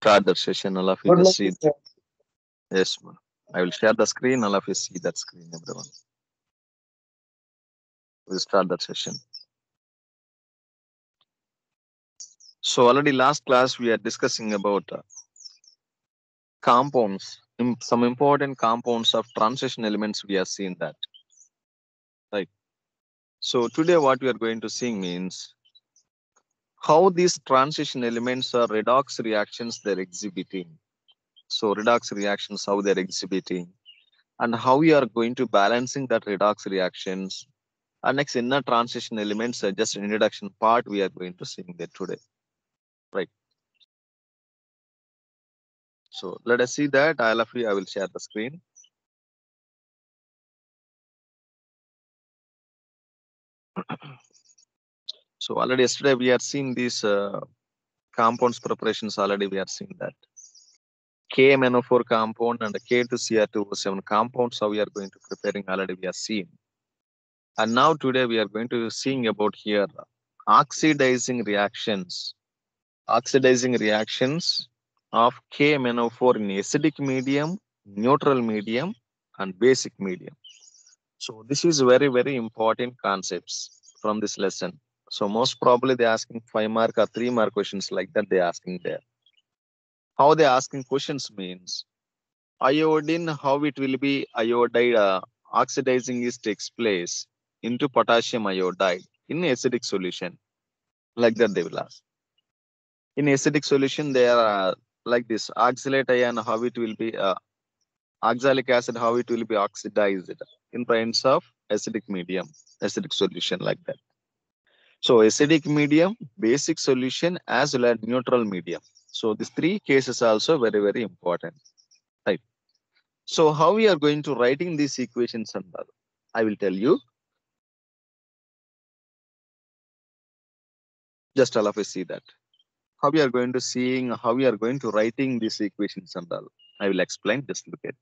start the session. All of you Good just see. morning, sir. Yes, ma'am. I will share the screen. All of you see that screen, everyone. We'll start that session. So already last class we are discussing about compounds. Some important compounds of transition elements we have seen that. Right. So today what we are going to see means how these transition elements are redox reactions they're exhibiting. So redox reactions, how they're exhibiting, and how we are going to balancing that redox reactions. And next inner transition elements, just an introduction part we are going to see that today. Right. So let us see that. All of you, I will share the screen. So already yesterday we are seeing these compounds preparations. Already we are seeing that KMNO4 compound and K2Cr2O7 compounds. How we are going to preparing already we are seeing. And now today we are going to seeing about here oxidizing reactions. Oxidizing reactions of KMNO4 in acidic medium, neutral medium, and basic medium. So this is very important concepts from this lesson. So most probably they asking 5 mark or 3 mark questions like that they asking there. How they asking questions means iodine, how it will be iodide oxidizing is takes place into potassium iodide in acidic solution. Like that they will ask. In acidic solution they are like this oxalate ion, how it will be oxalic acid, how it will be oxidized in presence of acidic medium, acidic solution like that. So acidic medium, basic solution, as well as neutral medium. So these three cases are also very important. Right. So how we are going to writing these equations and all, I will tell you. Just all of us see that. How we are going to seeing, how we are going to writing these equations and all. I will explain. Just look at.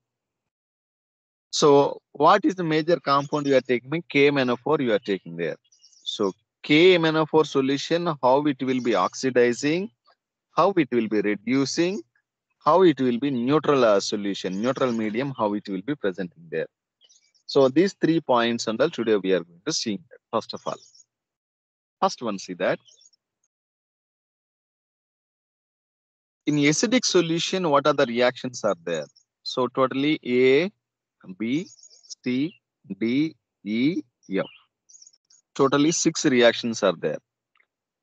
So what is the major compound you are taking? KMNO4 you are taking there. So KMNO4 solution, how it will be oxidizing, how it will be reducing, how it will be neutral solution, neutral medium, how it will be presenting there. So these 3 points and all today we are going to see. First of all, first one, see that in acidic solution, what are the reactions are there? So totally A, B, C, D, E, F. Totally 6 reactions are there.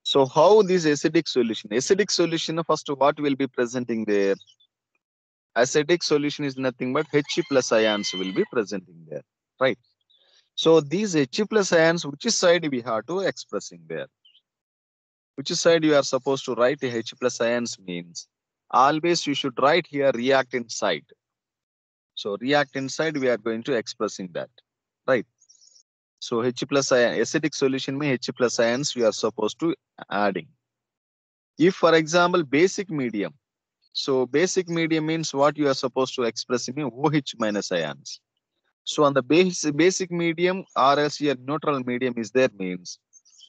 So how this acidic solution, first what will be presenting there? Acidic solution is nothing but H plus ions will be presenting there, right? So these H plus ions, which side we have to expressing there? Which side you are supposed to write H plus ions means? Always you should write here reactant side. So reactant side we are going to expressing that, right? So H plus ion, acidic solution means H plus ions we are supposed to adding. If for example basic medium, so basic medium means what you are supposed to express in OH minus ions. So on the basic medium or else your neutral medium is there means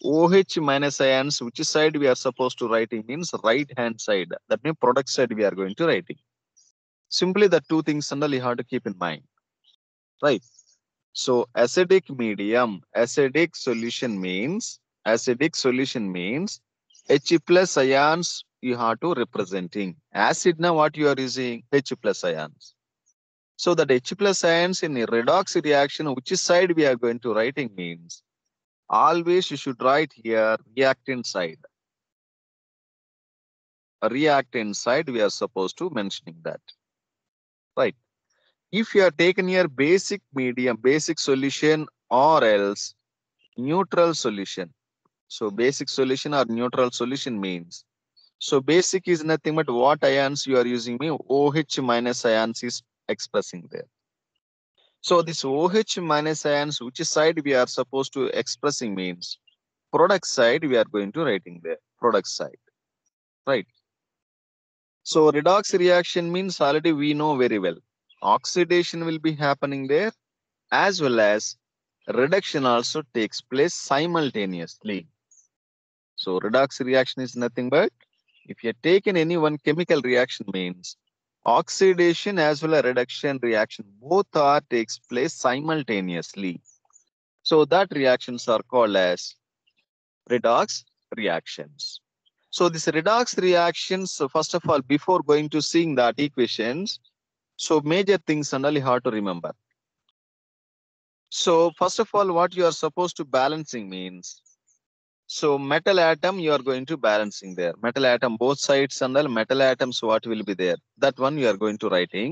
OH minus ions, which side we are supposed to writing means right hand side. That means product side we are going to writing. Simply the two things and you have to keep in mind, right? So acidic medium, acidic solution means H plus ions you have to representing. Acid now what you are using? H plus ions. So that H plus ions in a redox reaction, which side we are going to writing means always you should write here reactant side. A reactant side we are supposed to mentioning that, right? If you are taken here basic medium, basic solution or else neutral solution. So basic solution or neutral solution means, so basic is nothing but what ions you are using me OH minus ions is expressing there. So this OH minus ions, which side we are supposed to expressing means product side we are going to writing there, product side, right? So redox reaction means already we know very well. Oxidation will be happening there as well as reduction also takes place simultaneously. So redox reaction is nothing but If you have taken any one chemical reaction means oxidation as well as reduction reaction both are takes place simultaneously. So that reactions are called as redox reactions. So this redox reactions, so first of all, before going to seeing that equations, so major things and all you have to remember. So first of all, what you are supposed to balancing means, so metal atom you are going to balancing there. Metal atom both sides and all metal atoms what will be there. That one you are going to writing.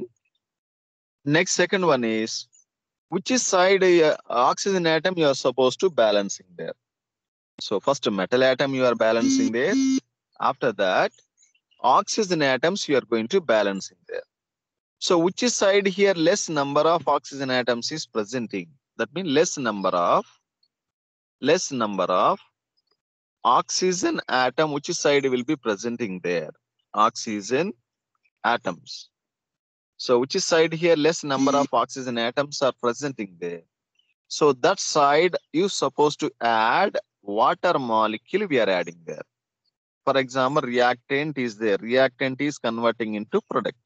Next second one is which is side oxygen atom you are supposed to balancing there. So first metal atom you are balancing there. After that oxygen atoms you are going to balancing there. So which is side here less number of oxygen atoms is presenting. That means less number of oxygen atom which side will be presenting there. Oxygen atoms. So which side here less number of oxygen atoms are presenting there. So that side you supposed to add water molecule we are adding there. For example, reactant is there. Reactant is converting into product.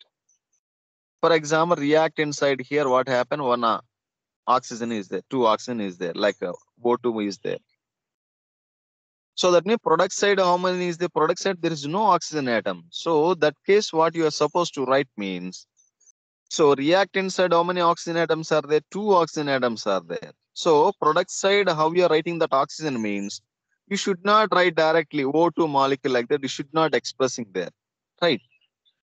For example, reactant side here what happened? One oxygen is there, two oxygen is there, like O2 is there. So that means product side, how many is the product side? There is no oxygen atom. So that case, what you are supposed to write means, so reactant side, how many oxygen atoms are there? Two oxygen atoms are there. So product side, how you are writing that oxygen means, you should not write directly O2 molecule like that. You should not expressing there, right?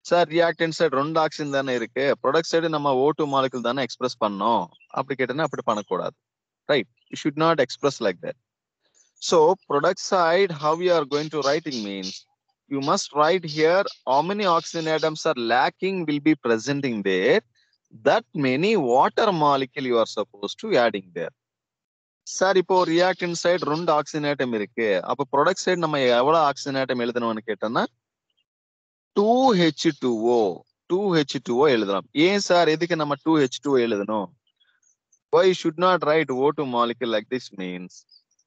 Sir, reactant side ரெண்டு oxygen தானே இருக்கு. Product side நம்ம O2 molecule தானே express பண்ணோம். அப்படி கேட்டனா அப்படி பண்ணக்கூடாது. Right? You should not express like that. So product side, how we are going to writing means, you must write here how many oxygen atoms are lacking will be presenting there. That many water molecule you are supposed to adding there. Sir இப்போ reactant side ரெண்டு oxygen ஆட்டம் இருக்கு. அப்ப product side நம்ம எவ்வளவு oxygen ஆட்டம் எழுதணும்னு கேட்டோம்னா 2H2O 2H2O எழுதலாம். ஏன் சார் எதுக்கு நம்ம 2H2O எழுதணும்? Why you should not write O2 molecule like this means?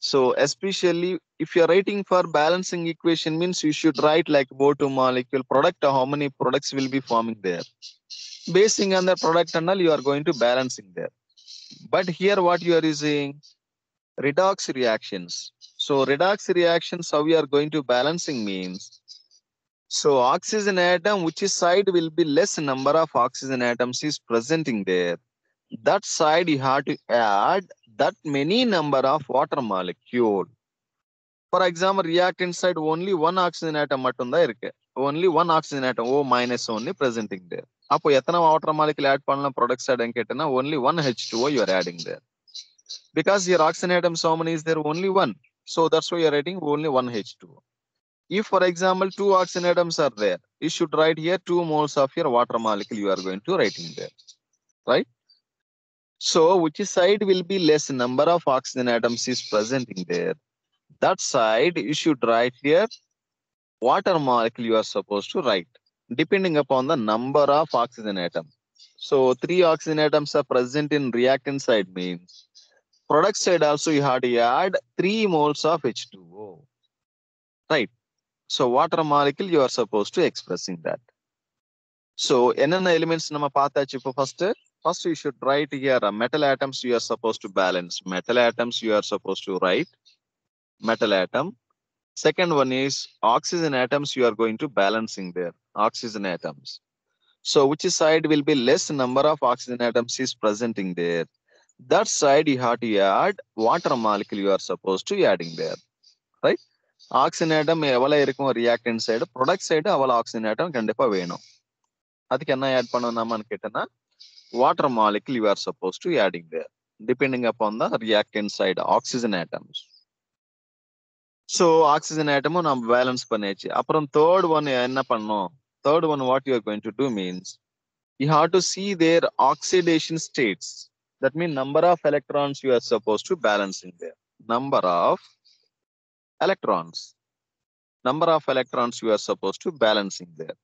So especially if you are writing for balancing equation means you should write like O2 molecule product, how many products will be forming there. Basing on the product and all you are going to balancing there. But here what you are using? Redox reactions. So redox reactions how we are going to balancing means, so oxygen atom which is side will be less number of oxygen atoms is presenting there. That side you have to add that many number of water molecule. For example, reactant side only one oxygen atom மட்டும்தான் இருக்கு. Only one oxygen atom O minus only presenting there. அப்போ எத்தனை water molecule add பண்ணலாம் product side ன்னு கேட்டனா only one H2O you are adding there. Because your oxygen atom so many is there only one. So that's why you are writing only one H2O. If for example two oxygen atoms are there, you should write here 2 moles of your water molecule you are going to writing there, right? So which side will be less number of oxygen atoms is presenting there. That side you should write here water molecule you are supposed to write depending upon the number of oxygen atom. So 3 oxygen atoms are present in reactant side means product side also you have to add 3 moles of H2O, right? So water molecule you are supposed to expressing that. So என்னென்ன elements நம்ம பார்த்தாச்சு இப்போ first you should write here metal atoms you are supposed to balance. Metal atoms you are supposed to write metal atom. Second one is oxygen atoms you are going to balancing there. Oxygen atoms. So which side will be less number of oxygen atoms is presenting there. That side you have to add water molecule you are supposed to adding there, right? Oxygen atom எவ்வளவு இருக்கும் reactant side, product side அவ்வளவு oxygen atom கண்டிப்பா வேணும். அதுக்கு என்ன add பண்ணணும்னு கேட்டனா water molecule you are supposed to adding there depending upon the reactant side oxygen atoms. So oxygen atom நம்ம balance பண்ணியாச்சு. அப்புறம் third one என்ன பண்ணணும்? Third one what you are going to do means you have to see their oxidation states. That means number of electrons you are supposed to balance in there. Number of electrons. Number of electrons you are supposed to balancing there.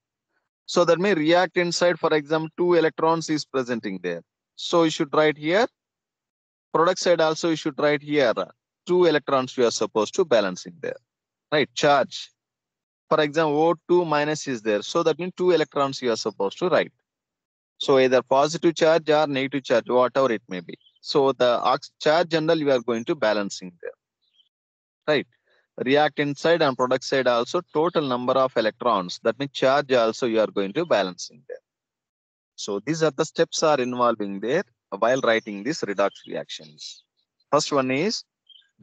So that means reactant side, for example, 2 electrons is presenting there. So you should write here. Product side also you should write here 2 electrons you are supposed to balancing there. Right? Charge. For example, O2 minus is there. So that means 2 electrons you are supposed to write. So either positive charge or negative charge, whatever it may be. So the charge general you are going to balancing there, right? Reactant side and product side also total number of electrons. That means charge also you are going to balancing there. So these are the steps are involving there while writing these redox reactions. First one is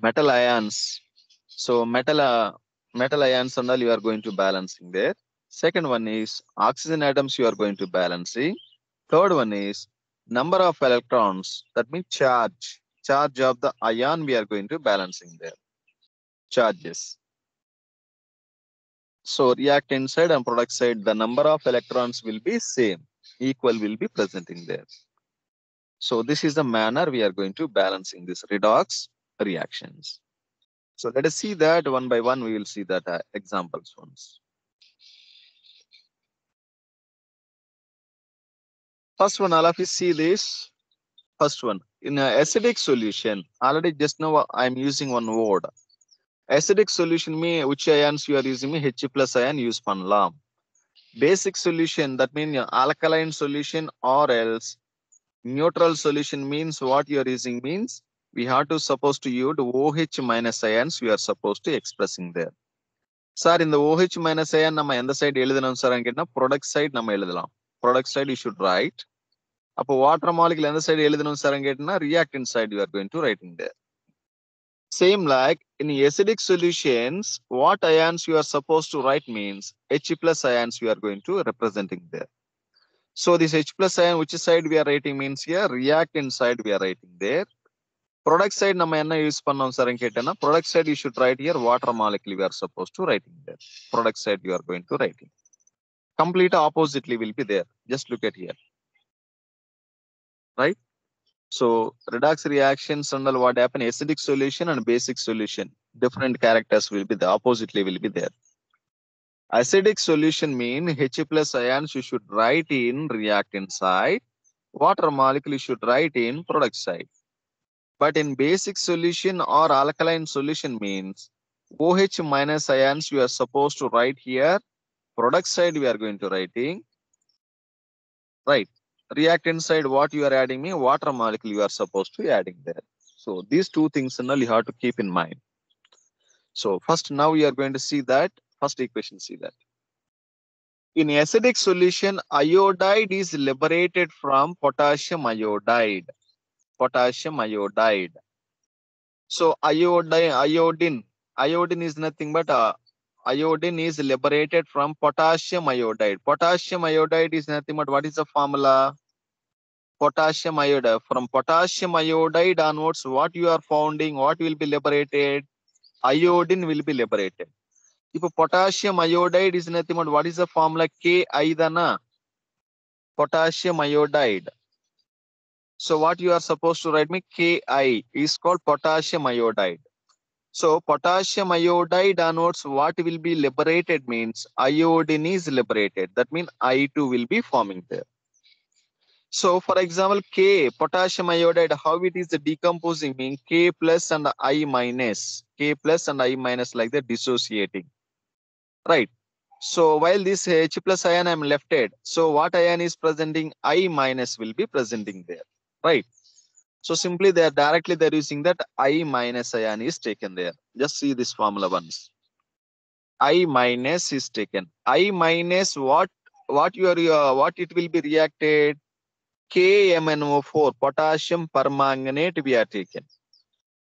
metal ions. So metal ions and all you are going to balancing there. Second one is oxygen atoms you are going to balancing. Third one is number of electrons. That means charge. Charge of the ion we are going to balancing there. Charges. So reactant side and product side, the number of electrons will be same. Equal will be presenting there. So this is the manner we are going to balancing this redox reactions. So let us see that one by one. We will see that examples once. First one, all of you see this. First one, in an acidic solution, already just now I am using one word. Acidic solution me which ions you are using me H plus ion use panlam. Basic solution that means alkaline solution or else neutral solution means what you are using means we have to supposed to use OH minus ions we are supposed to expressing there. Sir, in the OH minus ion நம்ம எந்த side எழுதணும் sir கேட்டா product side நம்ம எழுதலாம். Product side you should write. அப்போ water molecule எந்த side எழுதணும் sir கேட்டா reactant side you are going to writing there. Same like in acidic solutions, what ions you are supposed to write means H plus ions we are going to representing there. So this H plus ion which side we are writing means here reactant side we are writing there. Product side நம்ம என்ன use பண்ணோம் sir கேட்டேன்னா product side you should write here water molecule we are supposed to writing there. Product side you are going to writing. Complete oppositely will be there. Just look at here. Right? So redox reactions and what happen acidic solution and basic solution different characters will be the oppositely will be there. Acidic solution mean H plus ions you should write in reactant side. Water molecule you should write in product side. But in basic solution or alkaline solution means OH minus ions you are supposed to write here. Product side we are going to writing. Right. Reactant side what you are adding me water molecule you are supposed to adding there. So these two things you have to keep in mind. So first now we are going to see that first equation see that. In acidic solution iodide is liberated from potassium iodide. Potassium iodide. So iodine is nothing but iodine is liberated from potassium iodide. Potassium iodide is nothing but what is the formula? Potassium iodide. From potassium iodide onwards, what you are founding, what will be liberated? Iodine will be liberated. If potassium iodide is nothing but what is the formula? Ki dana. Potassium iodide. So what you are supposed to write me? Ki is called potassium iodide. So potassium iodide onwards, what will be liberated means iodine is liberated. That means I2 will be forming there. So for example, K, potassium iodide, how it is decomposing mean K plus and I minus, K plus and I minus like that dissociating. Right. So while this H plus ion I am lefted, so what ion is presenting? I minus will be presenting there. Right. So simply they are directly they're using that I minus ion is taken there. Just see this formula once. I minus is taken. I minus what you are what it will be reacted? KMnO4 potassium permanganate we are taken.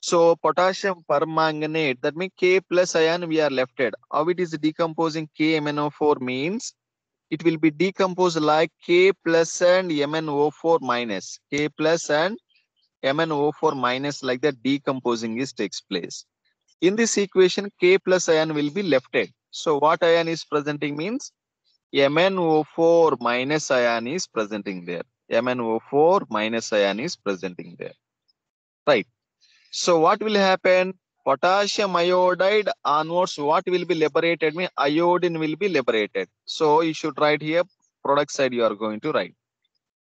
So potassium permanganate that means K plus ion we are lefted. How it is decomposing KMnO4 means it will be decomposed like K plus and MnO4 minus. K plus and MnO4 minus like that decomposing is takes place. In this equation K plus ion will be lefted. So what ion is presenting means MnO4 minus ion is presenting there. MnO4 minus ion is presenting there. Right. So what will happen? Potassium iodide onwards, what will be liberated? Mean iodine will be liberated. So you should write here product side you are going to write.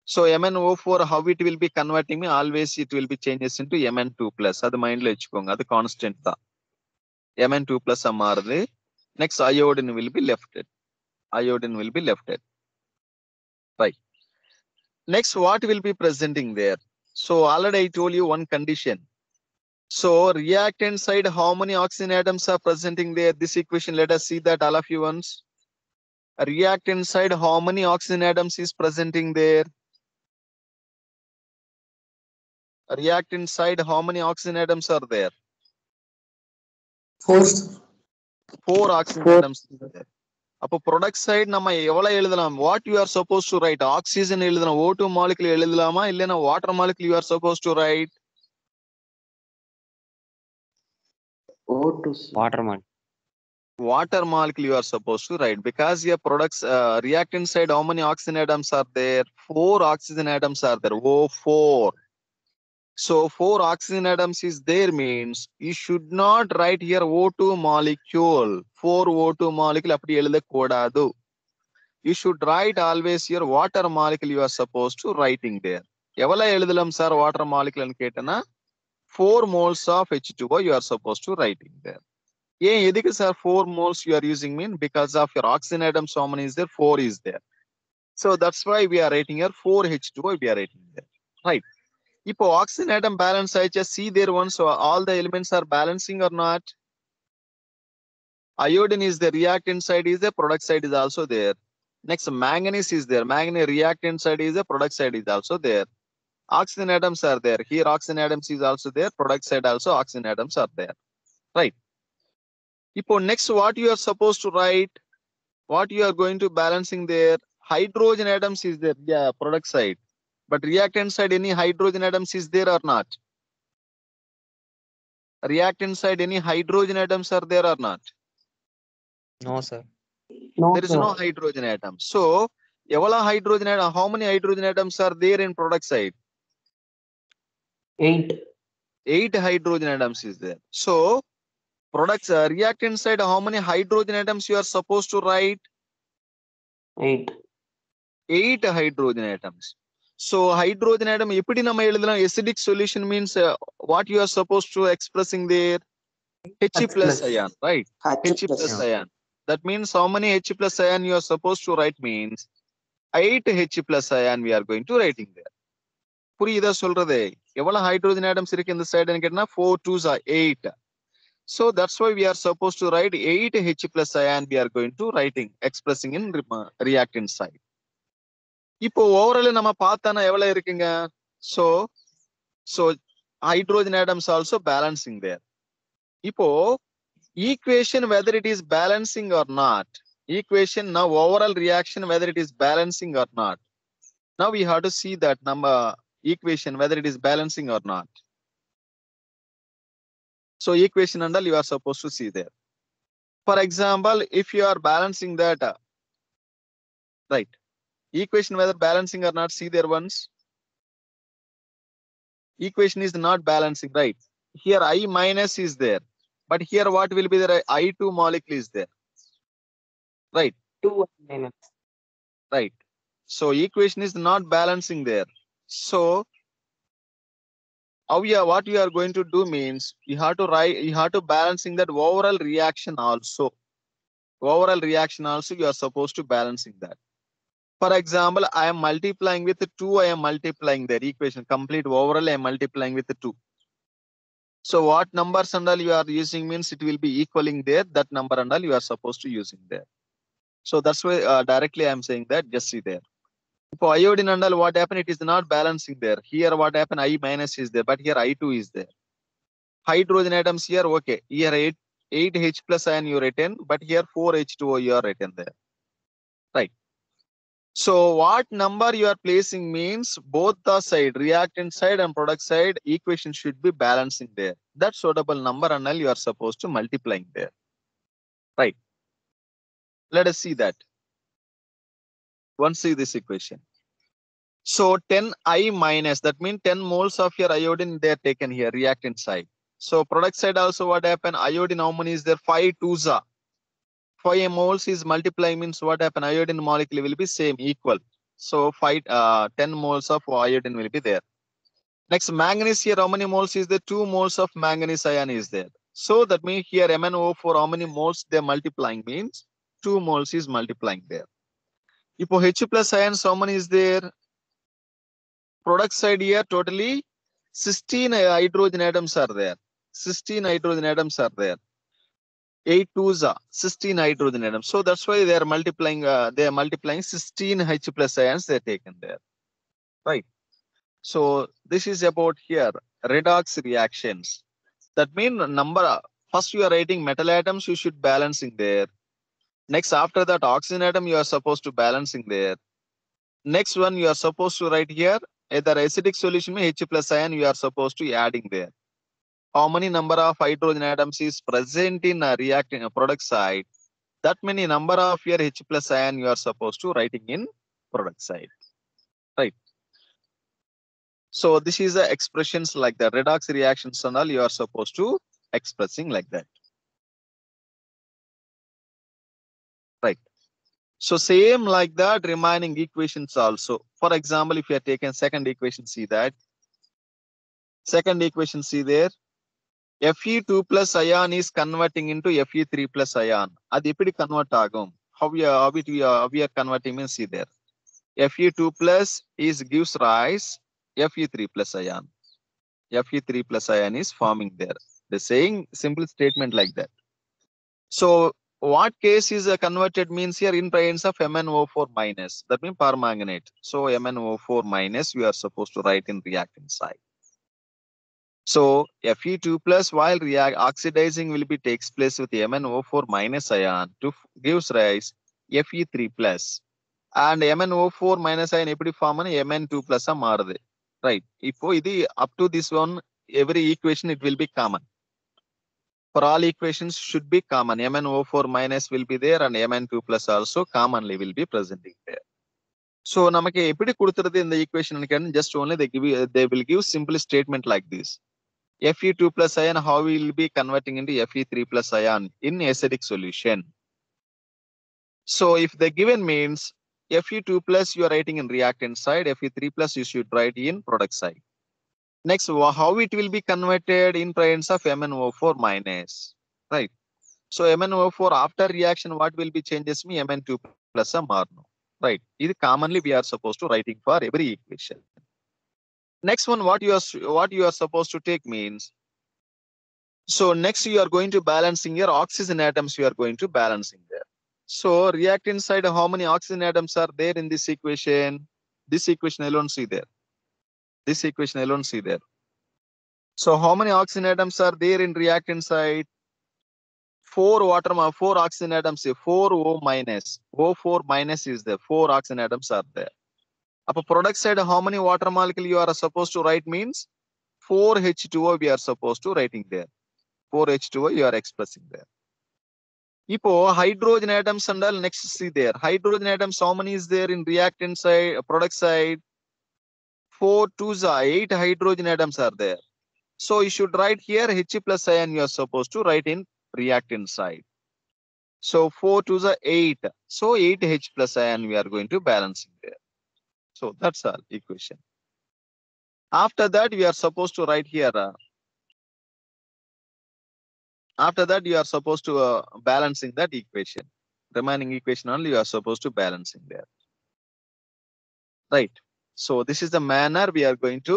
So MnO4 how it will be converting me? Always it will be changes into Mn2 plus. That's mind lo vechkonga. That's constant da. Mn2 plus ammarudhu. Next, iodine will be left. Iodine will be left. Right. Next, what will be presenting there? So already I told you one condition. So reactant side, how many oxygen atoms are presenting there? This equation, let us see that all of you once. Reactant side, how many oxygen atoms is presenting there? Reactant side, how many oxygen atoms are there? 4. 4 oxygen 4. atoms is there. அப்போ product side நம்ம எவ்வளவு எழுதலாம்? What you are suppose to right? Oxygen எழுதலாம், O2 molecule எழுதலாமா, இல்லைன்னா water molecule you are suppose to right? O2. Water man. Water molecule you are supposed to write, because your products reactant side, how many oxygen atoms are there? 4 oxygen atoms are there. O4. So 4 oxygen atoms is there means you should not write here O2 molecule. 4 O2 molecule appadi eludha kodadu. You should write always your water molecule you are supposed to writing there. Evala eludhalam sir water molecule ani ketana 4 moles of H2O you are supposed to writing there. Yeah, edhikku sir 4 moles you are using mean because of your oxygen atoms how many is there? 4 is there. So that's why we are writing here 4 H2O we are writing there. Right. If oxygen atom balance, I just see there one, so all the elements are balancing or not? Iodine is the reactant side is the product side is also there. Next, manganese is there. Manganese reactant side is the product side is also there. Oxygen atoms are there. Here oxygen atoms is also there. Product side also oxygen atoms are there. Right. If next what you are supposed to write? What you are going to balancing there? Hydrogen atoms is there. Yeah, product side. But reactant side, any hydrogen atoms is there or not? Reactant side, any hydrogen atoms are there or not? No, sir. No, There is sir. no hydrogen atom. So, evala hydrogen atom, how many hydrogen atoms are there in product side? 8. 8 hydrogen atoms is there. So, products reactant side, how many hydrogen atoms you are supposed to write? 8. 8 hydrogen atoms. So, hydrogen atom, eppadi nama eludhalam? Acidic solution means what you are supposed to expressing there? H plus ion, right? H plus Yeah. ion. That means how many H plus ion you are supposed to write means 8 H plus ion we are going to writing there. புரியுதா சொல்றது? எவ்வளவு hydrogen atoms இருக்கு இந்த side ன்னு கேட்டனா 4 2s are 8. So that's why we are supposed to write 8 H plus ion we are going to writing expressing in reactant side. இப்போ overall நம்ம பார்த்தானா எவ்வளவு இருக்குங்க? So hydrogen atoms also balancing there. இப்போ equation whether it is balancing or not. Equation now overall reaction whether it is balancing or not. Now we have to see that number equation whether it is balancing or not. So equation and all you are supposed to see there. For example, if you are balancing that, right? Equation whether balancing or not, see there once. Equation is not balancing, right? Here I minus is there, but here what will be there? I2 molecule is there, right? 2 minus. Right. So equation is not balancing there. So what you are going to do means you have to write, you have to balancing that overall reaction also. Overall reaction also you are supposed to balancing that. For example, I am multiplying with 2, I am multiplying their equation complete overall I am multiplying with 2. So what numbers and all you are using means it will be equaling there, that number and all you are supposed to using there. So that's why directly I am saying that, just see there. For iodine and all what happened, it is not balancing there. Here what happened, I minus is there, but here I2 is there. Hydrogen atoms here, okay. Here 8 H plus ion you written, but here 4 H2O you are written there. Right. So what number you are placing means both the side, reactant side and product side, equation should be balancing there. That suitable number and all you are supposed to multiplying there. Right. Let us see that. Once see this equation. So 10 I minus, that means 10 moles of your iodine they are taken here, reactant side. So product side also what happened, iodine how many is there? 5 2s are. 5 moles is multiplying means what happened, iodine molecule will be same, equal. So 10 moles of iodine will be there. Next manganese here, how many moles is there? 2 moles of manganese ion is there. So that means here MnO4 how many moles they're multiplying means 2 moles is multiplying there. If H plus ions how many is there? Product side here totally 16 hydrogen atoms are there. 16 hydrogen atoms are there. 8 twos are 16 hydrogen atoms. So that's why they are multiplying. They are multiplying 16 H plus ions they are taken there, right? So this is about here redox reactions. That means first you are writing metal atoms, you should balancing there. Next after that oxygen atom you are supposed to balancing there. Next one you are supposed to write here either acidic solution H plus ion you are supposed to adding there. How many number of hydrogen atoms is present in a reacting product side? That many number of your H plus ion you are supposed to writing in product side, right? So this is the expressions like the redox reactions and all you are supposed to expressing like that, right? So same like that remaining equations also. For example, if you are taking second equation, see that second equation, see there Fe2 plus ion is converting into Fe3 plus ion. Adi eppadi convert agum? How we are converting means see there. Fe2 plus is gives rise Fe3 plus ion. Fe3 plus ion is forming there. The saying simple statement like that. So what case is converted means here in presence of MnO4 minus. That means permanganate. So MnO4 minus we are supposed to write in reactant side. So Fe2 plus while oxidizing will be takes place with MnO4 minus ion to gives rise Fe3 plus. And MnO4 minus ion eppadi form ani Mn2 plus மாறுது, right? இப்போ இது up to this one every equation it will be common. For all equations should be common. MnO4 minus will be there and Mn2 plus also commonly will be presenting there. So நமக்கு எப்படி கொடுத்துறது இந்த equation just only they will give simple statement like this. Fe2 plus ion how will be converting into Fe3 plus ion in acidic solution. So if the given means Fe2 plus you are writing in reactant side, Fe3 plus you should write in product side. Next, how it will be converted in presence of MnO4 minus, right? So MnO4 after reaction what will be changes me Mn2 plus a marno, right? This commonly we are supposed to writing for every equation. Next one what you are supposed to take means, so next you are going to balancing your oxygen atoms you are going to balancing there. So reactant side how many oxygen atoms are there in this equation? This equation alone see there. This equation alone see there. So how many oxygen atoms are there in reactant side? 4 oxygen atoms, 4 O minus. O4 minus is there. 4 oxygen atoms are there. Upon product side, how many water molecule you are supposed to write means 4H2O we are supposed to writing there. 4H2O you are expressing there. Ipo hydrogen atoms and all next see there. Hydrogen atoms how many is there in reactant side, product side? 4 2s are 8 hydrogen atoms are there. So you should write here H plus ion you are supposed to write in reactant side. So 4 2s are 8. So 8H plus ion we are going to balancing there. So that's all equation. After that we are supposed to write here. After that you are supposed to balancing that equation. Remaining equation only you are supposed to balancing there. Right. So this is the manner we are going to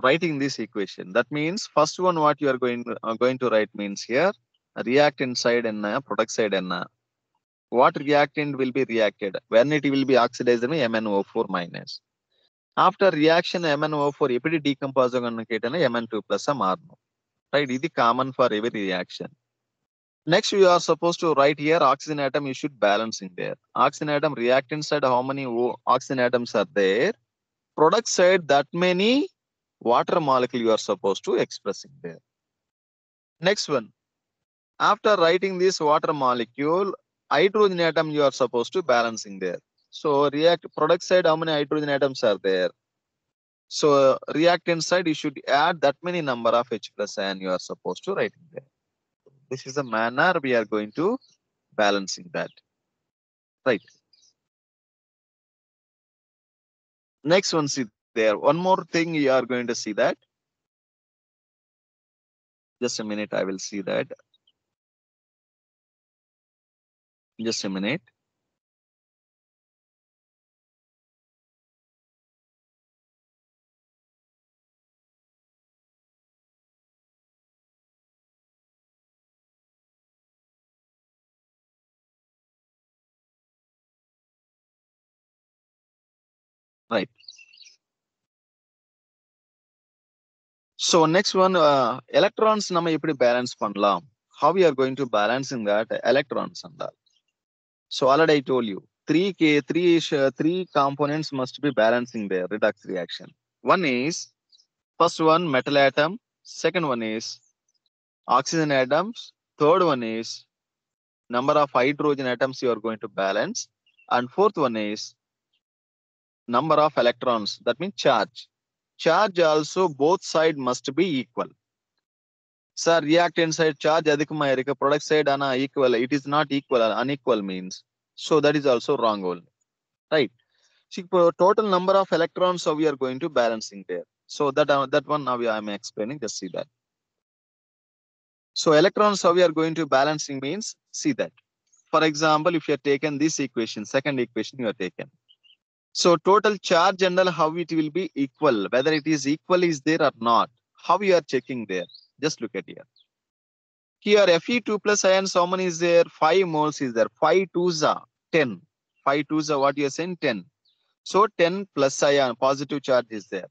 writing this equation. That means first one what you are going to write means here reactant side and product side and what reactant will be reacted when it will be oxidized in MnO4 minus. After reaction MnO4 eppadi decompose aganu ketana Mn2 plus marno, right? This is common for every reaction. Next you are supposed to write here oxygen atom you should balancing there. Oxygen atom reactant side how many oxygen atoms are there? Product side that many water molecule you are supposed to expressing there. Next one, after writing this water molecule, hydrogen atom you are supposed to balancing there. So product side how many hydrogen atoms are there? So reactant side you should add that many number of H plus ion you are supposed to write in there. This is the manner we are going to balancing that, right? Next one see there. One more thing you are going to see that Just a minute, I will see that. Just a minute. Right. So next one, electrons நம்ம எப்படி balance பண்ணலாம்? How we are going to balance in that electrons and all. So already I told you, three components must be balancing their redox reaction. One is, first one, metal atom. Second one is oxygen atoms. Third one is number of hydrogen atoms you are going to balance. And fourth one is number of electrons. That means charge. Charge also both side must be equal. Sir, reactant side charge adhikama irukku, product side ana equal. It is not equal, unequal means. So that is also wrong only. Right. See, total number of electrons, so we are going to balancing there. So that one now I am explaining. Just see that. So electrons, how we are going to balancing means, see that. For example, if you have taken this equation, second equation you have taken. So total charge and all, how it will be equal, whether it is equal is there or not. How you are checking there? Just look at here. Here Fe2 plus ions, how many is there? 5 moles is there. 5 2s are 10. 5 2s are what you are saying? 10. So 10 plus ion, positive charge is there.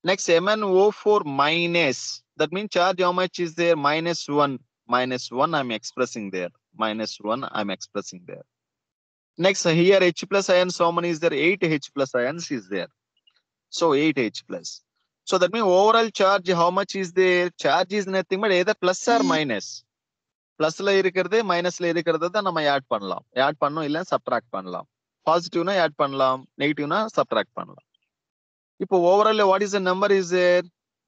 Next, MnO4 minus. That means charge how much is there? Minus 1. Minus 1 I'm expressing there. Minus 1 I'm expressing there. Next, here H plus ions, how many is there? 8 H plus ions is there. So 8 H plus. So that means overall charge, how much is there? Charge is nothing but either plus or minus. Plus la irukkiradhu, minus la irukkiradhu da nama add pannalam. Add pannom illa subtract pannalam. Positive na add pannalam, negative na subtract pannalam. Ipo overall what is the number is there?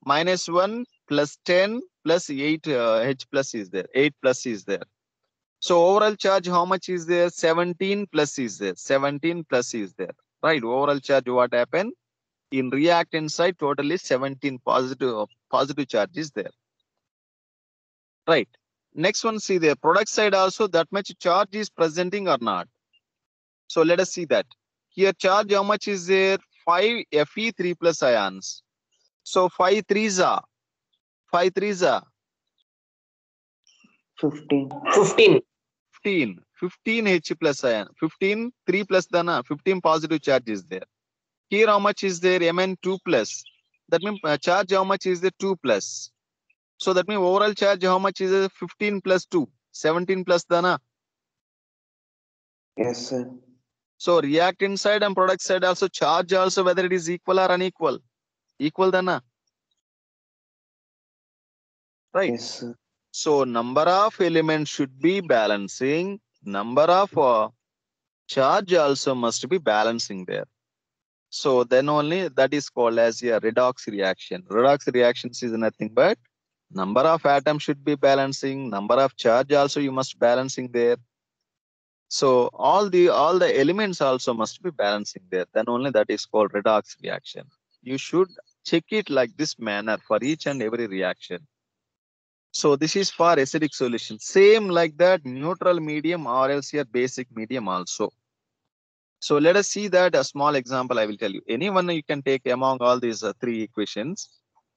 Minus 1 plus 10 plus 8 H plus is there. 8 plus is there. So overall charge, how much is there? 17 plus is there. 17 plus is there. Right. Overall charge, what happened? In reactant side, totally 17 positive charge is there. Right. Next one, see the product side also, that much charge is presenting or not. So let us see that. Here charge, how much is there? 5 Fe3 plus ions. So 5 3s are 5 3s are 15. 15. 15 H plus ion. 15 3 plus dana 15 positive charge is there. Here how much is there? Mn2 plus. That means charge how much is there? 2 plus. So that means overall charge how much is there? 15 plus 2. 17 plus dana. Yes, sir. So reactant side and product side also charge also, whether it is equal or unequal. Equal dana. Right. Yes, sir. So number of elements should be balancing. Number of charge also must be balancing there. So then only that is called as a redox reaction. Redox reactions is nothing but number of atoms should be balancing, number of charge also you must balancing there. So all the elements also must be balancing there. Then only that is called redox reaction. You should check it like this manner for each and every reaction. So this is for acidic solution. Same like that, neutral medium or else your basic medium also. So let us see that a small example I will tell you. Anyone you can take among all these three equations.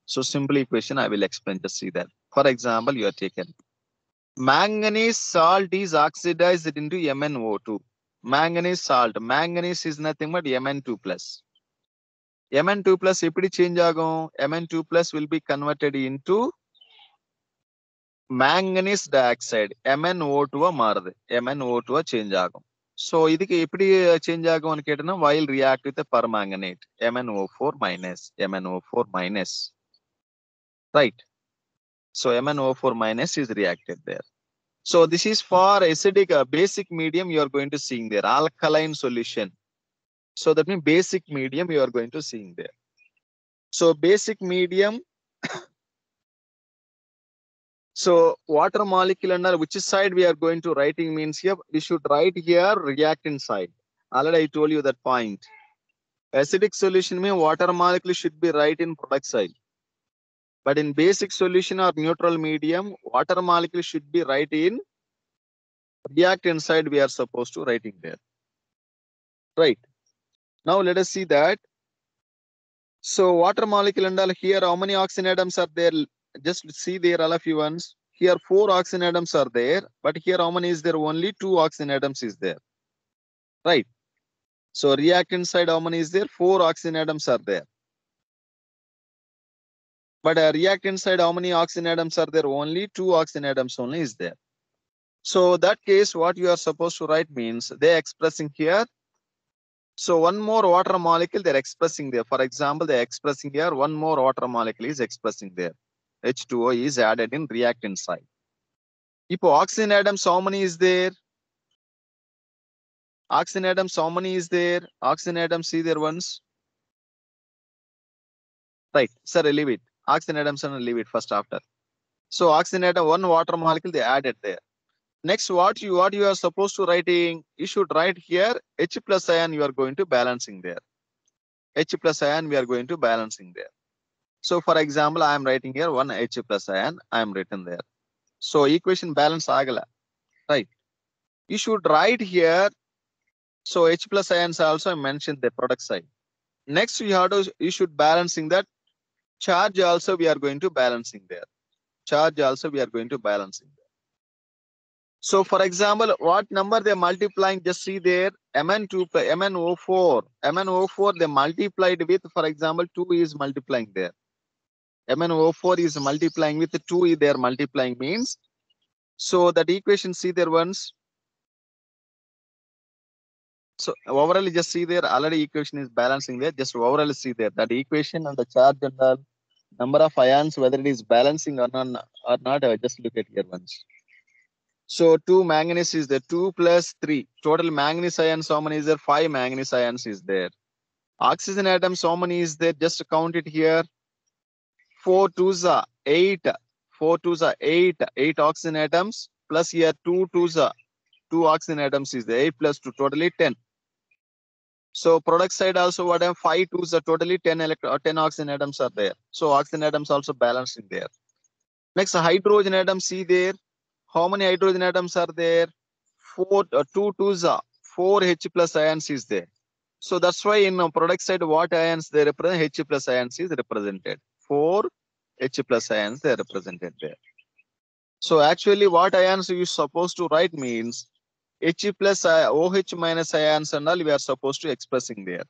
So simple equation I will explain, just see that. For example, you are taken manganese salt is oxidized into MnO2. Manganese salt. Manganese is nothing but Mn2 plus. Mn2 plus eppadi change agum? Mn2 plus will be converted into manganese dioxide. MnO2 மாறுது. MnO2 change agum. So இதுக்கு எப்படி change ஆகும்னு கேட்டனா, while react with the permanganate MnO4 minus. MnO4 minus. Right. So MnO4 minus is reacted there. So this is for acidic basic medium you are going to seeing there. Alkaline solution. So that means basic medium you are going to seeing there. So basic medium. So water molecule under which side we are going to writing means here we should write here reactant side. Already I told you that point. Acidic solution means water molecule should be right in product side. But in basic solution or neutral medium, water molecule should be right in reactant side. We are supposed to write in there. Right. Now let us see that. So water molecule and all here, how many oxygen atoms are there? Just see there, all of you ones. Here 4 oxygen atoms are there, but here how many is there? Only 2 oxygen atoms is there. Right. So reactant side, how many is there? 4 oxygen atoms are there. But reactant side, how many oxygen atoms are there? Only 2 oxygen atoms only is there. So that case, what you are supposed to write means they expressing here. So one more water molecule they're expressing there. For example, they're expressing here one more water molecule is expressing there. H2O is added in reactant side. If oxygen atoms, how many is there? Oxygen atoms, how many is there? Oxygen atoms, see there once. Right, sir, leave it. Oxygen atoms and leave it first after. So oxygen atom, one water molecule they added there. Next, what you are supposed to writing? You should write here H plus ion. You are going to balancing there. H plus ion we are going to balancing there. So for example, I am writing here one H plus ion. I am written there. So equation balance agala. Right. You should write here. So H plus ions also I mentioned the product side. Next, you should balancing that charge also we are going to balancing there. Charge also we are going to balancing there. So for example, what number they multiplying? Just see there, Mn2 plus MnO4. MnO4 they multiplied with, for example, 2 is multiplying there. MnO4 is multiplying with 2 they are multiplying means. So that equation see there once. So overall just see there already equation is balancing there. Just overall see there that equation and the charge and the number of ions whether it is balancing or not. Just look at here once. So 2 manganese is there, 2 plus 3. Total manganese ions, how many is there? 5 manganese ions is there. Oxygen atoms, how many is there? Just count it here. 4 2s are 8. 4 2s are 8. 8 oxygen atoms plus here 2 2s are 2 oxygen atoms is there. 8 plus 2, totally 10. So product side also what 5 2s are totally 10 oxygen atoms are there. So oxygen atoms also balancing there. Next hydrogen atoms, see there. How many hydrogen atoms are there? 4 2 2s are 4 H plus ions is there. So that's why in product side what ions they represent? H plus ions is represented. 4 H plus ions they are represented there. So actually what ions you supposed to write means H plus OH minus ions and all we are supposed to expressing there.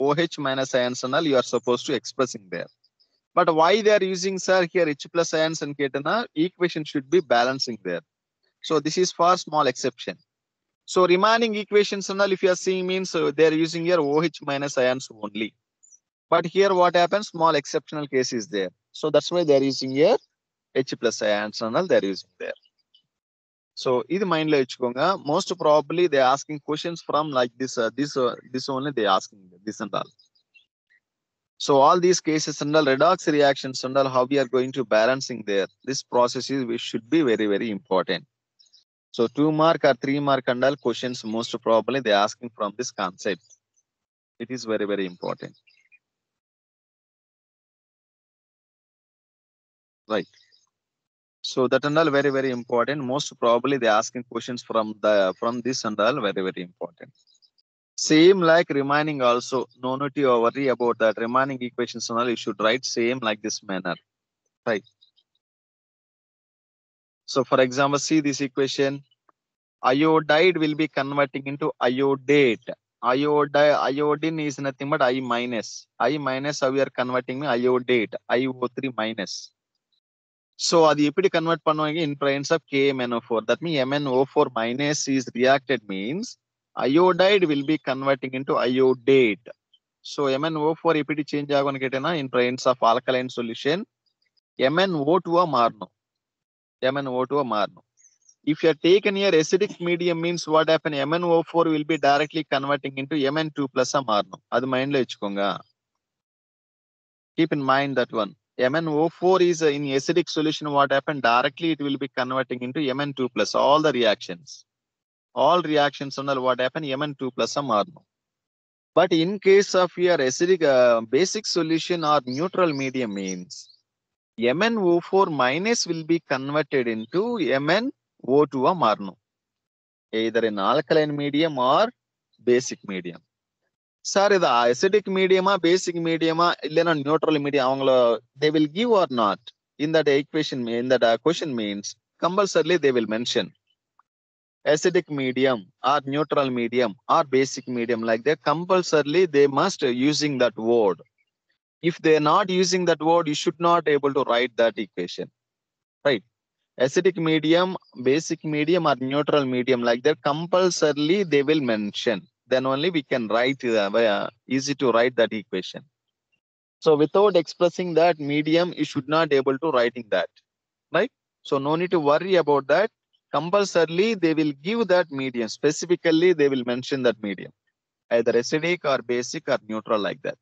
OH minus ions and all you are supposed to expressing there. But why they are using sir here H plus ions and ketana equation should be balancing there. So this is for small exception. So remaining equations and all if you are seeing means they are using here OH minus ions only. But here what happens? Small exceptional case is there. So that's why they are using here H plus ions and all they are using there. So this mind lo ichukonga. Most probably they are asking questions from like this only they are asking this and all. So all these cases and all redox reactions and all how we are going to balancing there. This process is which should be very very important. So 2 mark or 3 mark and all questions most probably they are asking from this concept. It is very very important. Right. So that and all very very important. Most probably they are asking questions from this and all very very important. Same like remaining also. No need to worry about that. Remaining equations and all you should write same like this manner. Right. So for example, see this equation. Iodide will be converting into iodate. Iodine is nothing but I minus. I minus how we are converting iodate. IO3 minus. So adi eppadi convert பண்ணுவாங்க in presence of KMnO4. That means MnO4 minus is reacted means iodide will be converting into iodate. So MnO4 eppadi change ஆகும்னு கேட்டேனா in presence of alkaline solution MnO2 ஆ மாறணும். MnO2 ஆ மாறணும். If you are taken here acidic medium means what happen? MnO4 will be directly converting into Mn2 plus ஆ மாறணும். அது மைண்ட்ல வெச்சுக்கோங்க. Keep in mind that one. MnO4 is in acidic solution. What happened? Directly it will be converting into Mn2 plus. All the reactions. All reactions and all what happened? Mn2 plus marno. But in case of your acidic basic solution or neutral medium means MnO4 minus will be converted into MnO2 ஆ மாறணும். Either in alkaline medium or basic medium. Sir இது acidic medium basic medium இல்லனா neutral medium அவங்கள they will give or not in that equation in that question means compulsorily they will mention acidic medium or neutral medium or basic medium like that. Compulsorily they must using that word. If they are not using that word, you should not able to write that equation, right? Acidic medium, basic medium or neutral medium like that, compulsorily they will mention. Then only we can write easy to write that equation. So without expressing that medium, you should not able to writing that, right? So no need to worry about that. Compulsorily they will give that medium. Specifically they will mention that medium, either acidic or basic or neutral like that,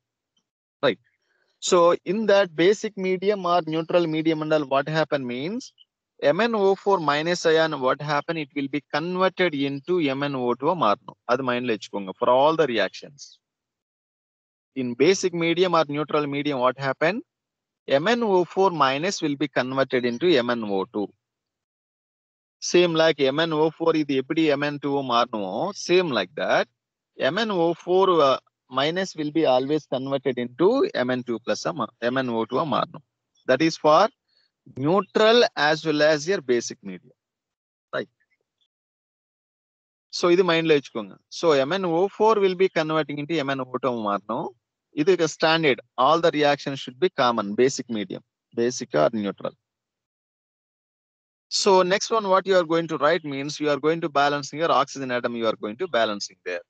right? So in that basic medium or neutral medium and all, what happen means MnO4 minus ion, what happen, it will be converted into MnO2 மாறணும். அது மைண்ட்ல வச்சுக்கோங்க for all the reactions. In basic medium or neutral medium, what happen, MnO4 minus will be converted into MnO2. Same like MnO4 இது எப்படி Mn2 மாறணுமோ, same like that MnO4 minus will be always converted into Mn2 plus MnO2 மாறணும். That is for neutral as well as your basic medium, right? So இது மைண்ட்ல வச்சுக்கோங்க. So MnO4 will be converting into MnO2 மாறணும். இது standard. All the reactions should be common, basic medium, basic or neutral. So next one, what you are going to write means you are going to balancing your oxygen atom, you are going to balancing there.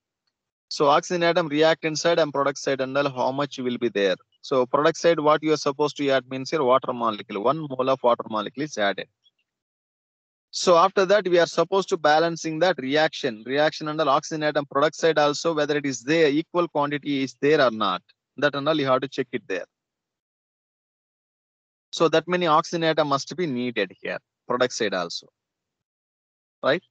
So oxygen atom reactant side and product side and all, how much will be there? So product side, what you are supposed to add means your water molecule, 1 mole of water molecule is added. So after that, we are supposed to balancing that reaction under oxygen atom product side also, whether it is there, equal quantity is there or not. That and all you have to check it there. So that many oxygen atom must be needed here, product side also, right?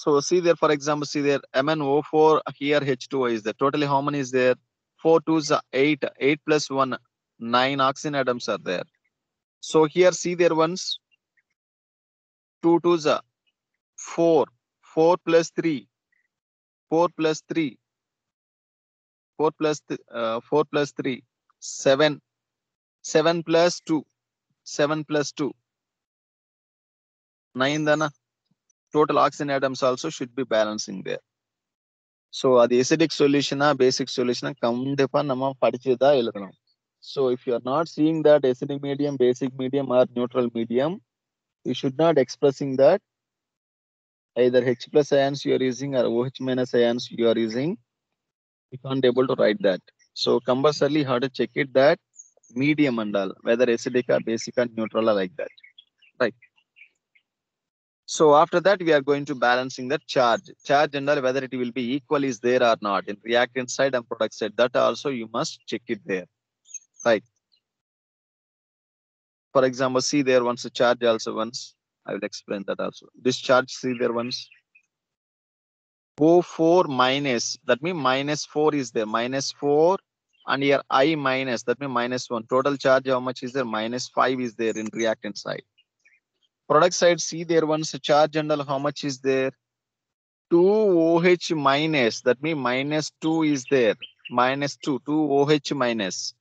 So see there, for example, see there, MnO4 here H2O is there. Totally how many is there? 4 2s are 8, 8 plus 1, 9 oxygen atoms are there. So here see there ones, 2 2s are 4, 4 plus 3, 4 plus 3, 4 plus 3, 7, 7 plus 2, 7 plus 2, 9 dana. Total oxygen atoms also should be balancing there. So the acidic solution basic solution kandipa nama padichida eludhanum. So if you are not seeing that acidic medium, basic medium or neutral medium, you should not expressing that either H plus ions you are using or OH minus ions you are using. You can't able to write that. So compulsorily how to check it that medium and all, whether acidic or basic or neutral or like that, right? So after that we are going to balancing the charge and all, whether it will be equal is there or not in reactant side and product side. That also you must check it there, right? For example, see there once the charge also once. I will explain that also. This charge, see there once. O4 minus, that means minus 4 is there, minus 4, and here I minus, that means minus 1. Total charge how much is there? Minus 5 is there in reactant side. Product side, see there once charge and all, how much is there? 2 OH minus, that means minus 2 is there, minus 2, 2 OH minus,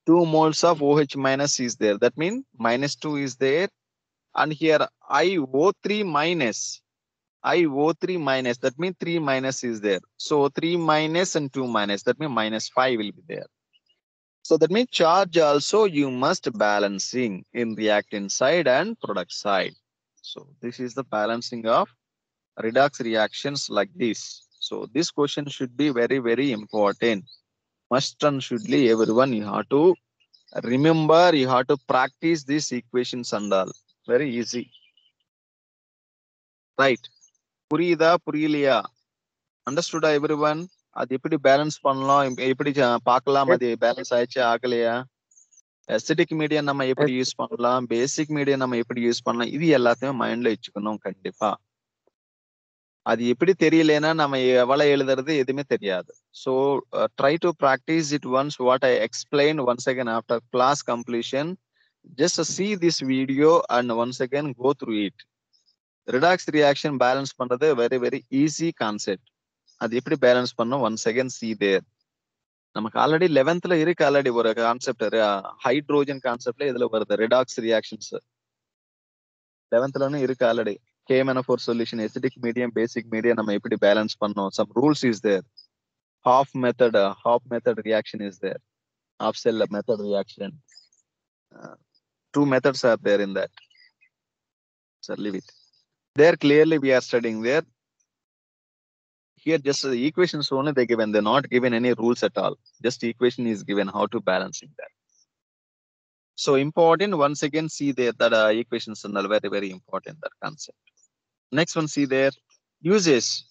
2 moles of OH minus is there, that means minus 2 is there. And here IO3 minus, IO3 minus, that means 3 minus is there. So 3 minus and 2 minus, that means minus 5 will be there. So that means charge also you must balancing in reactant side and product side. So this is the balancing of redox reactions like this. So this question should be very, very important. Must and shouldly everyone you have to remember, you have to practice these equations and all. Very easy. Right. புரியுதா புரியலையா? Understood everyone? அது எப்படி balance பண்ணலாம், எப்படி பார்க்கலாம், அது balance ஆயிடுச்சு ஆகலையா? அசிடிக் மீடியம் நம்ம எப்படி யூஸ் பண்ணலாம், பேசிக் மீடியம் நம்ம எப்படி யூஸ் பண்ணலாம், இது எல்லாத்தையும் மைண்ட்ல வச்சுக்கணும் கண்டிப்பா. அது எப்படி தெரியலனா நம்ம எவ்வளவு எழுதுறது எதுவுமே தெரியாது. So try to practice it once what I explained once again after class completion. Just see this video and once again go through it. Redox reaction balance பண்றது very very easy concept. அது எப்படி balance பண்ணோம் once again see there. நமக்கு already 11th இருக்கு already ஒரு concept hydrogen கான்செப்ட்ல இதுல வருது ரெடாக்ஸ் ரியாக்ஷன்ஸ் 11th இருக்கு already. KMNO4 solution acidic medium basic medium நம்ம எப்படி பேலன்ஸ் பண்ணோம், some rules is there. half method reaction is there, half cell method reaction. Two methods are there in that. So leave it there. Clearly we are studying there. Here just the equations only they given, they're not given any rules at all. Just equation is given how to balancing that. So important, once again see there that equations are very very important, that concept. Next one, see there uses.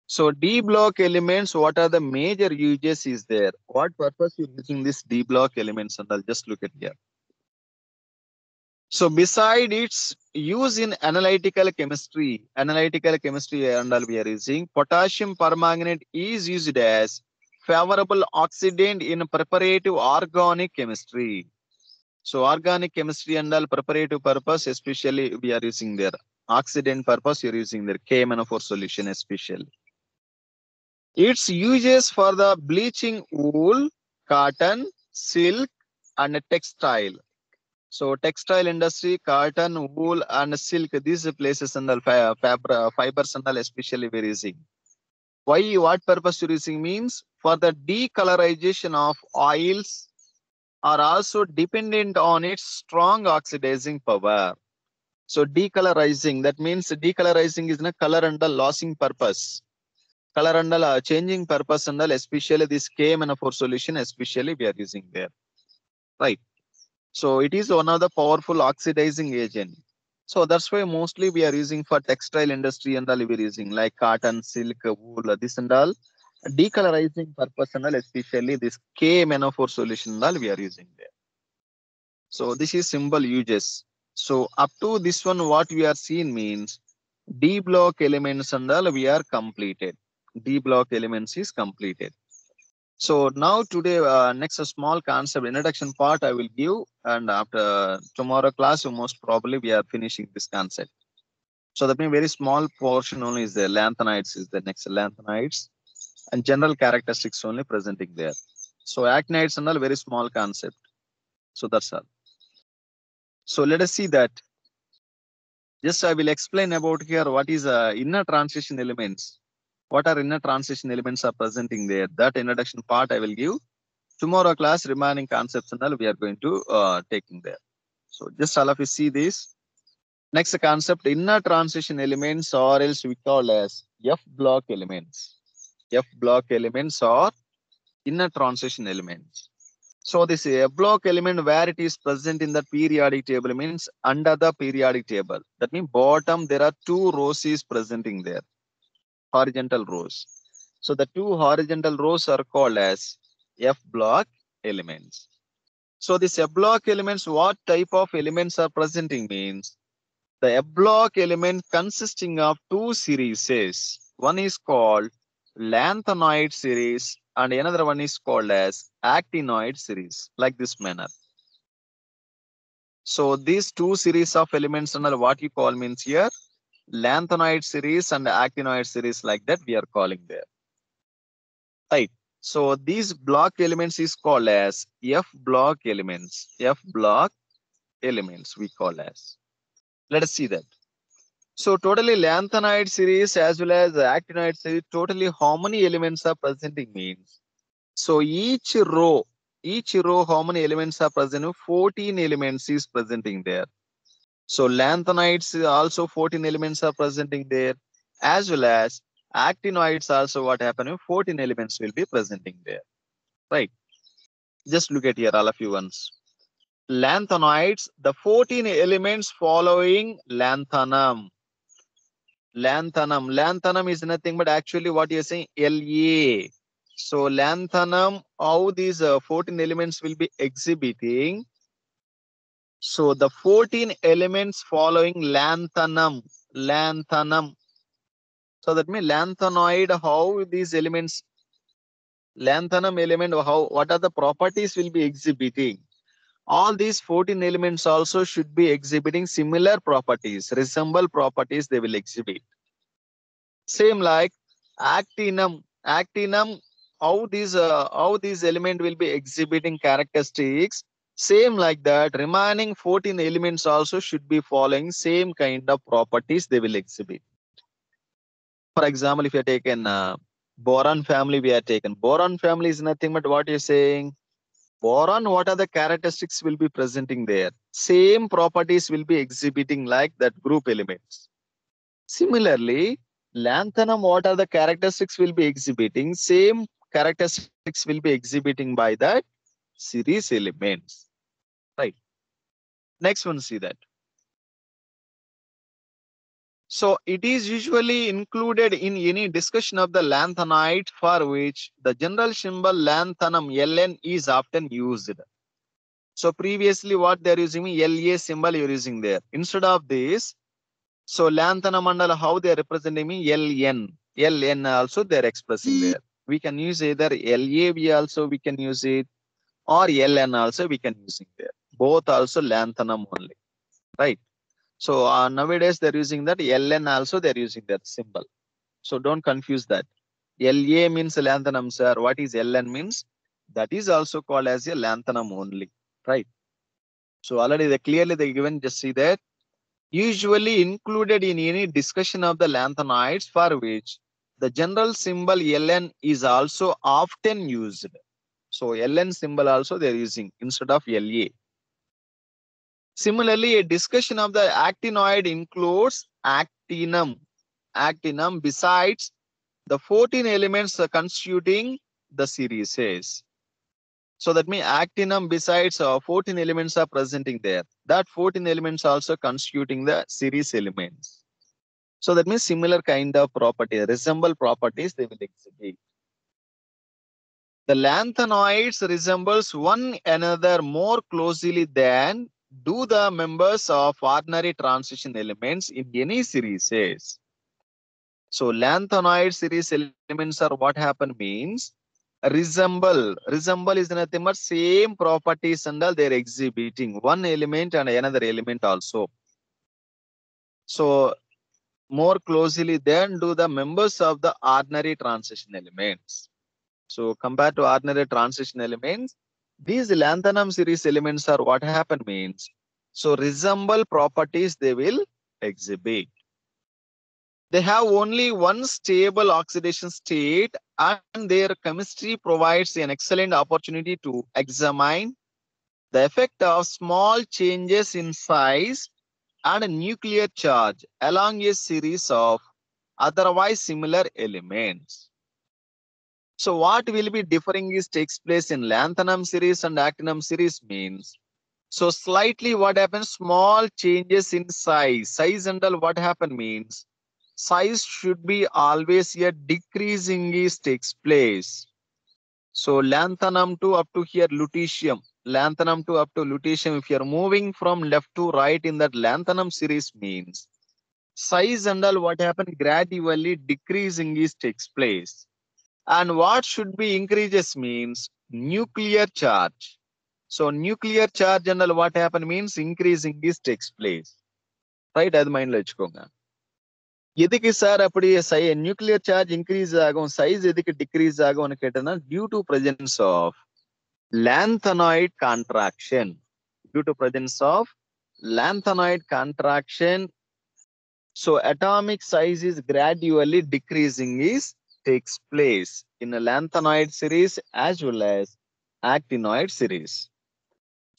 So D block elements, what are the major uses is there? What purpose you're using this D block elements, and I'll just look at here. So beside its use in analytical chemistry and all we are using, potassium permanganate is used as favorable oxidant in preparative organic chemistry. So organic chemistry and all preparative purpose, especially we are using there. Oxidant purpose you're using there, KMNO4 solution especially. Its uses for the bleaching wool, cotton, silk and textile. So textile industry, cotton, wool and silk, these places and all fibers and all especially we're using. Why, what purpose you're using means for the decolorization of oils are also dependent on its strong oxidizing power. So decolorizing, that means decolorizing is a color and the losing purpose. Color and changing purpose and all, especially this KMNO4 solution especially we are using there, right? So it is one of the powerful oxidizing agent. So that's why mostly we are using for textile industry and all we are using like cotton, silk, wool, this and all decolorizing purpose and all, especially this KMNO4 solution and all we are using there. So this is symbol uses. So up to this one what we are seeing means D block elements and all we are completed. D block elements is completed. So now today next a small concept introduction part I will give, and after tomorrow class most probably we are finishing this concept. So that means very small portion only is there. Lanthanides is the next, lanthanides and general characteristics only presenting there. So actinides and all very small concept. So that's all. So let us see that. Just I will explain about here what is inner transition elements. What are inner transition elements are presenting there. That introduction part I will give. Tomorrow class remaining concepts and all we are going to taking there. So just all of you see this. Next concept, inner transition elements or else we call as F block elements. F block elements or inner transition elements. So this F block element where it is present in the periodic table means under the periodic table. That means bottom there are two rows is presenting there. Horizontal rows. So the two horizontal rows are called as F block elements. So this F block elements, what type of elements are presenting means the F block element consisting of two series. One is called lanthanoid series and another one is called as actinoid series, like this manner. So these two series of elements and what you call means here lanthanoid series and actinoid series, like that we are calling there, right? So these block elements is called as F block elements. F block elements we call as. Let us see that. So totally lanthanoid series as well as actinoid series, totally how many elements are presenting means. So each row how many elements are present? 14 elements is presenting there. So lanthanoids also 14 elements are presenting there, as well as actinoids also what happened? 14 elements will be presenting there, right? Just look at here all of you once. Lanthanoids, the 14 elements following lanthanum. Lanthanum is nothing but actually what you're saying La. So lanthanum, how these 14 elements will be exhibiting. So the 14 elements following lanthanum So that means lanthanoid, how these elements, lanthanum element, how, what are the properties will be exhibiting? All these 14 elements also should be exhibiting similar properties, resemble properties they will exhibit. Same like actinum. Actinum, how these element will be exhibiting characteristics. Same like that, remaining 14 elements also should be following same kind of properties they will exhibit. For example, if you are taken boron family, we are taken. Boron family is nothing but what you're saying. Boron, what are the characteristics will be presenting there? Same properties will be exhibiting like that group elements. Similarly, lanthanum, what are the characteristics will be exhibiting? Same characteristics will be exhibiting by that series elements. Right. Next one, see that. So it is usually included in any discussion of the lanthanide for which the general symbol lanthanum Ln is often used. So previously what they're using, La symbol you're using there. Instead of this, so lanthanum mandala, how they're representing me, Ln. Ln also they're expressing there. We can use either La also we can use it, or Ln also we can use it there. Both also lanthanum only, right? So nowadays they're using that Ln also they're using that symbol. So don't confuse that. La means lanthanum, sir. What is Ln means? That is also called as a lanthanum only, right? So already they clearly they given, just see that. Usually included in any discussion of the lanthanides for which the general symbol Ln is also often used. So Ln symbol also they are using instead of La. Similarly, a discussion of the actinoid includes actinum. Actinum besides the 14 elements constituting the series. So that means actinum besides 14 elements are presenting there. That 14 elements also constituting the series elements. So that means similar kind of property, resemble properties they will exhibit. The lanthanoids resembles one another more closely than do the members of ordinary transition elements in any series. So lanthanoid series elements are what happen means resemble. Resemble is nothing but same properties and all they're exhibiting one element and another element also. So more closely than do the members of the ordinary transition elements. So compared to ordinary transition elements, these lanthanum series elements are what happen means. So resemble properties they will exhibit. They have only one stable oxidation state and their chemistry provides an excellent opportunity to examine the effect of small changes in size and a nuclear charge along a series of otherwise similar elements. So what will be differing is takes place in lanthanum series and actinum series means. So slightly what happens, small changes in size. Size and all what happen means size should be always a decreasing is takes place. So lanthanum to up to here lutetium. Lanthanum to up to lutetium, if you are moving from left to right in that lanthanum series means size and all what happen gradually decreasing is takes place. And what should be increases means nuclear charge. So nuclear charge and all what happen means increasing is takes place. Right? அது மைண்ட்ல வச்சுக்கோங்க. எதுக்கு sir அப்படி nuclear charge increase ஆகும், size எதுக்கு decrease ஆகும்னு கேட்டேன்னா due to presence of lanthanide contraction. Due to presence of lanthanide contraction, so atomic size is gradually decreasing is takes place in a lanthanide series as well as actinoid series.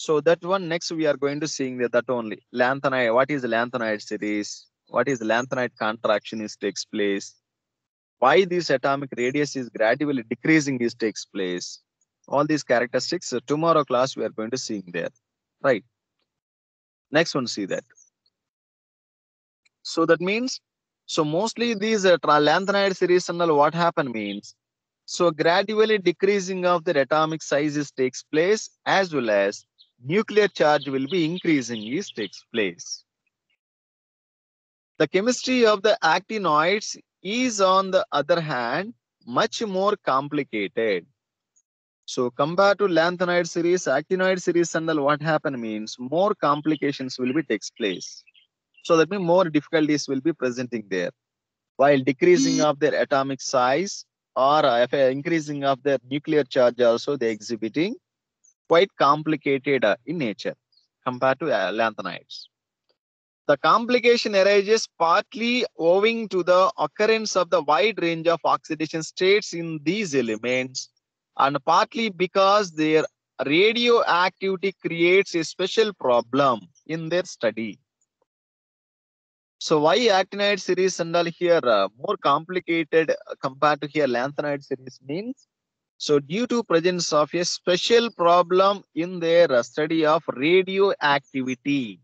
So that one next we are going to seeing that only lanthanide. What is lanthanide series? What is lanthanide contraction is takes place? Why this atomic radius is gradually decreasing is takes place? All these characteristics tomorrow class we are going to seeing there, right? Next one, see that. So that means, so mostly these lanthanide series and all what happen means, so gradually decreasing of the atomic sizes takes place as well as nuclear charge will be increasing is takes place. The chemistry of the actinoids is on the other hand much more complicated. So compared to lanthanide series, actinide series and all, what happen means more complications will be takes place. So that means more difficulties will be presenting there. While decreasing of their atomic size or increasing of their nuclear charge also they exhibiting quite complicated in nature compared to lanthanides. The complication arises partly owing to the occurrence of the wide range of oxidation states in these elements and partly because their radioactivity creates a special problem in their study. So why actinide series and all here more complicated compared to here lanthanide series means, so due to presence of a special problem in their study of radioactivity.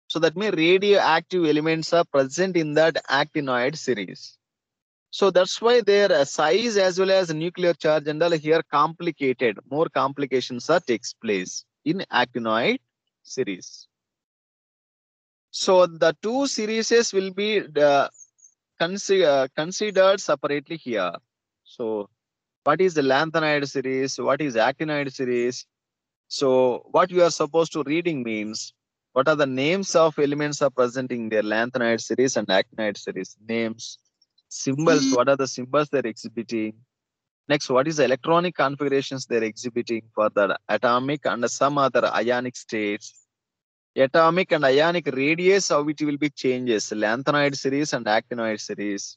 So that means radioactive elements are present in that actinoid series. So that's why their size as well as nuclear charge and all here complicated. More complications are takes place in actinoid series. So the two series will be considered separately here. So what is the lanthanide series? What is actinide series? So what you are supposed to reading means, what are the names of elements are present in their lanthanide series and actinide series? Names, symbols, what are the symbols they're exhibiting? Next, what is the electronic configurations they're exhibiting for the atomic and some other ionic states? Atomic and ionic radius, how it will be changes, lanthanide series and actinoid series.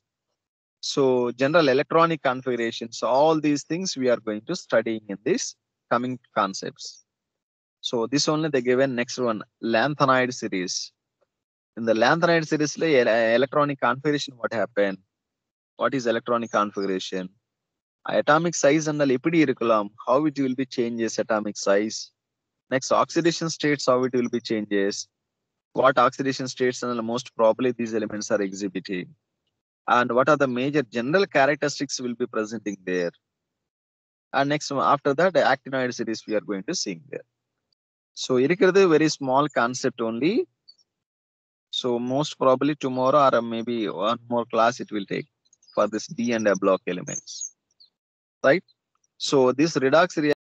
So general electronic configurations, all these things we are going to study in this coming concepts. So this only they given. Next one, lanthanide series. In the lanthanide series, electronic configuration what happened? What is electronic configuration? Atomic size and the lipid irregular, how it will be changes atomic size. Next, oxidation states, how it will be changes. What oxidation states and most probably these elements are exhibiting. And what are the major general characteristics will be presenting there. And next, after that, the actinoid series we are going to see there. So, irikkiradhu very small concept only. So, most probably tomorrow or maybe one more class it will take for this D and A block elements. Right? So, this redox reaction